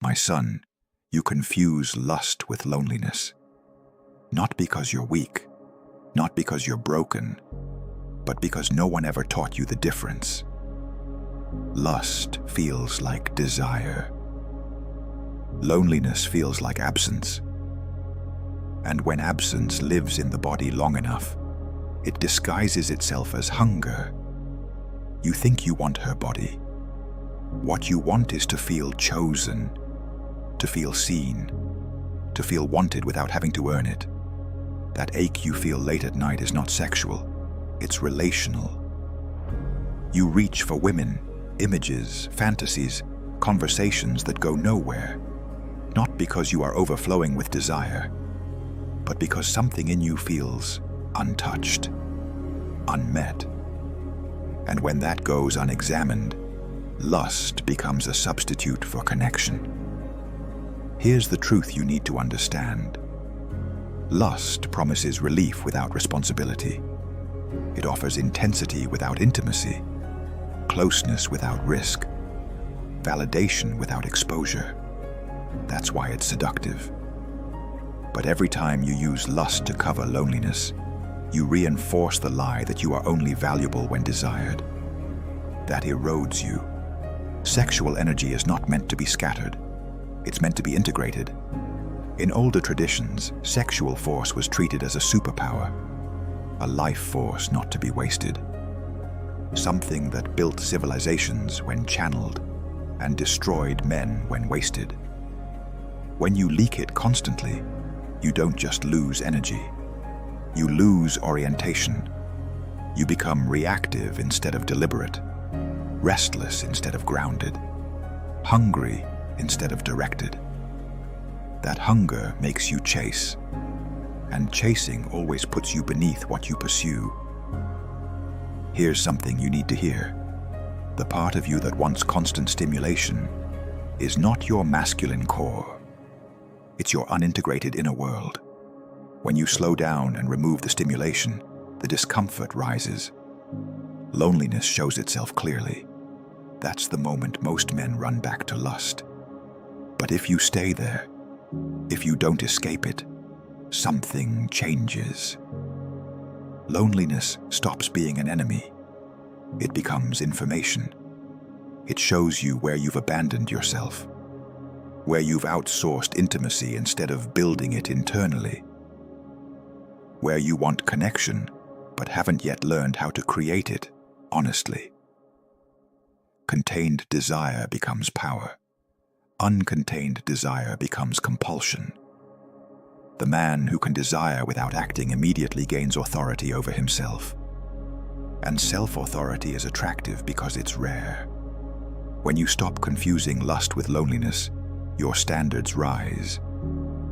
My son, you confuse lust with loneliness. Not because you're weak, not because you're broken, but because no one ever taught you the difference. Lust feels like desire. Loneliness feels like absence. And when absence lives in the body long enough, it disguises itself as hunger. You think you want her body. What you want is to feel chosen, to feel seen, to feel wanted without having to earn it. That ache you feel late at night is not sexual, it's relational. You reach for women, images, fantasies, conversations that go nowhere, not because you are overflowing with desire, but because something in you feels untouched, unmet. And when that goes unexamined, lust becomes a substitute for connection. Here's the truth you need to understand. Lust promises relief without responsibility. It offers intensity without intimacy, closeness without risk, validation without exposure. That's why it's seductive. But every time you use lust to cover loneliness, you reinforce the lie that you are only valuable when desired. That erodes you. Sexual energy is not meant to be scattered. It's meant to be integrated. In older traditions, sexual force was treated as a superpower, a life force not to be wasted. Something that built civilizations when channeled and destroyed men when wasted. When you leak it constantly, you don't just lose energy. You lose orientation. You become reactive instead of deliberate, restless instead of grounded, hungry instead of directed. That hunger makes you chase, and chasing always puts you beneath what you pursue. Here's something you need to hear. The part of you that wants constant stimulation is not your masculine core. It's your unintegrated inner world. When you slow down and remove the stimulation, the discomfort rises. Loneliness shows itself clearly. That's the moment most men run back to lust. But if you stay there, if you don't escape it, something changes. Loneliness stops being an enemy. It becomes information. It shows you where you've abandoned yourself, where you've outsourced intimacy instead of building it internally, where you want connection but haven't yet learned how to create it honestly. Contained desire becomes power. Uncontained desire becomes compulsion. The man who can desire without acting immediately gains authority over himself. And self-authority is attractive because it's rare. When you stop confusing lust with loneliness, your standards rise.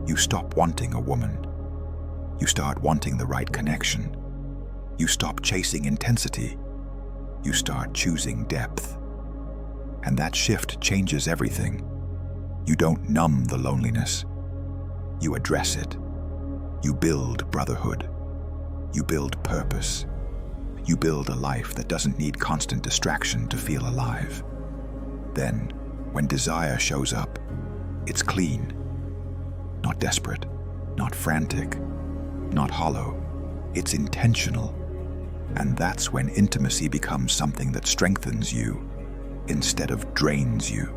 You stop wanting a woman. You start wanting the right connection. You stop chasing intensity. You start choosing depth. And that shift changes everything. You don't numb the loneliness. You address it. You build brotherhood. You build purpose. You build a life that doesn't need constant distraction to feel alive. Then, when desire shows up, it's clean. Not desperate, not frantic, not hollow. It's intentional. And that's when intimacy becomes something that strengthens you instead of drains you.